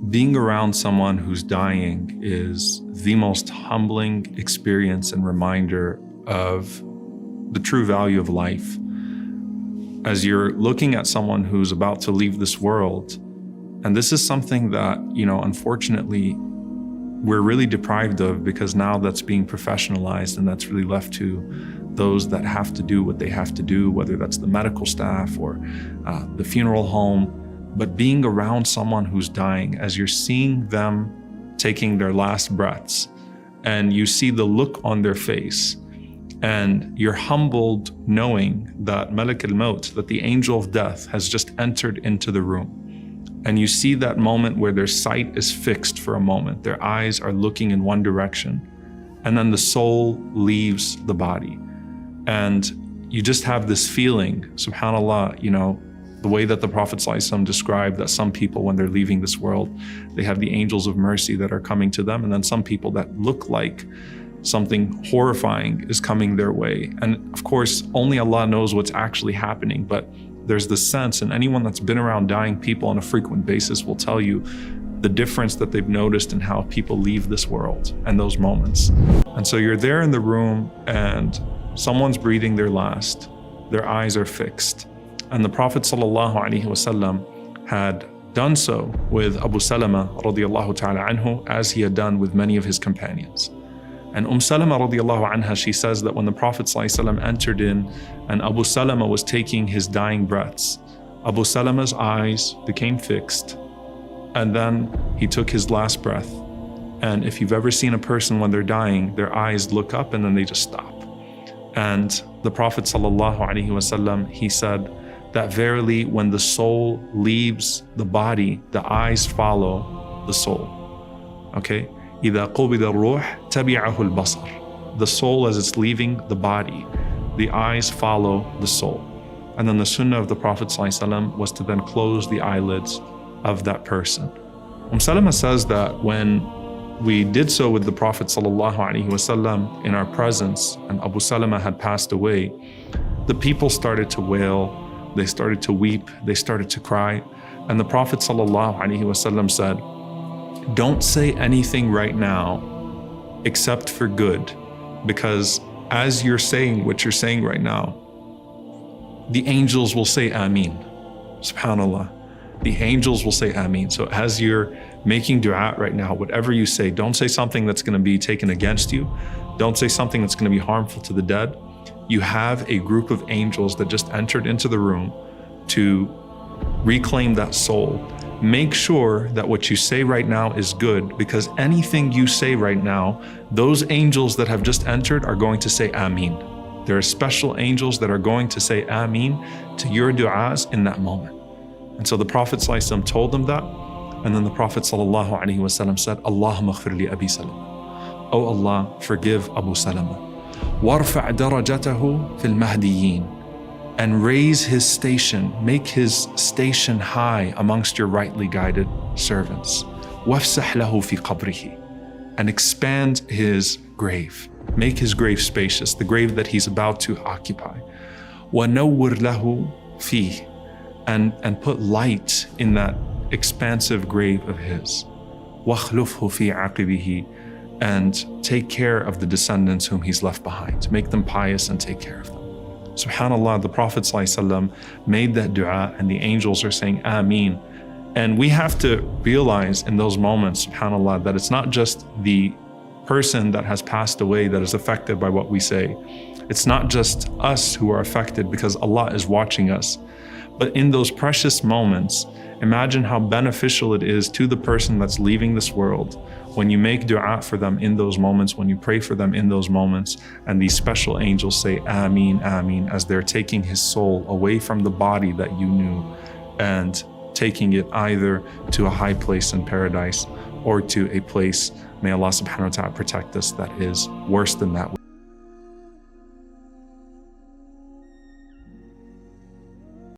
Being around someone who's dying is the most humbling experience and reminder of the true value of life. As you're looking at someone who's about to leave this world, and this is something that, unfortunately, we're really deprived of, because now that's being professionalized and that's really left to those that have to do what they have to do, whether that's the medical staff or the funeral home. But being around someone who's dying, as you're seeing them taking their last breaths, and you see the look on their face, and you're humbled knowing that Malak al-Maut, that the angel of death, has just entered into the room. And you see that moment where their sight is fixed for a moment, their eyes are looking in one direction, and then the soul leaves the body. And you just have this feeling, subhanAllah, the way that the Prophet ﷺ described that some people, when they're leaving this world, they have the angels of mercy that are coming to them, and then some people that look like something horrifying is coming their way. And of course, only Allah knows what's actually happening, but there's this sense, and anyone that's been around dying people on a frequent basis will tell you the difference that they've noticed in how people leave this world and those moments. And so you're there in the room and someone's breathing their last, their eyes are fixed. And the Prophet ﷺ had done so with Abu Salama radiallahu ta'ala anhu, as he had done with many of his companions. And Salama radiallahu anha, she says that when the Prophet ﷺ entered in and Abu Salama was taking his dying breaths, Abu Salama's eyes became fixed, and then he took his last breath. And if you've ever seen a person when they're dying, their eyes look up and then they just stop. And the Prophet ﷺ, he said that verily when the soul leaves the body, the eyes follow the soul. Okay? إِذَا قُبِضَ الرُّوحِ تَبِعَهُ الْبَصَرِ. The soul, as it's leaving the body, the eyes follow the soul. And then the sunnah of the Prophet ﷺ was to then close the eyelids of that person. Salama says that when we did so with the Prophet ﷺ in our presence, and Abu Salama had passed away, the people started to wail, they started to weep, they started to cry. And the Prophet ﷺ said, don't say anything right now except for good, because as you're saying what you're saying right now, the angels will say Ameen. SubhanAllah. The angels will say Ameen. So as you're making dua right now, whatever you say, don't say something that's going to be taken against you. Don't say something that's going to be harmful to the dead. You have a group of angels that just entered into the room to reclaim that soul. Make sure that what you say right now is good, because anything you say right now, those angels that have just entered are going to say Ameen. There are special angels that are going to say Ameen to your du'as in that moment. And so the Prophet ﷺ told them that, and then the Prophet ﷺ said, Allahumma khfir li Abi Salama. Oh Allah, forgive Abu Salama. Warfa' darajatahu fil mahdiyyin. And raise his station, make his station high amongst your rightly guided servants. Wafsah lahu fi qabrihi. And expand his grave. Make his grave spacious, the grave that he's about to occupy. Wa nawwir lahu fih. And put light in that expansive grave of his. Wakhlufhu fi aqibihi. And take care of the descendants whom he's left behind. Make them pious and take care of them. SubhanAllah, the Prophet ﷺ made that dua, and the angels are saying Ameen. And we have to realize in those moments, SubhanAllah, that it's not just the person that has passed away that is affected by what we say. It's not just us who are affected, because Allah is watching us. But in those precious moments, imagine how beneficial it is to the person that's leaving this world when you make dua for them in those moments, when you pray for them in those moments, and these special angels say Ameen, Ameen, as they're taking his soul away from the body that you knew and taking it either to a high place in paradise or to a place, may Allah subhanahu wa ta'ala protect us, that is worse than that.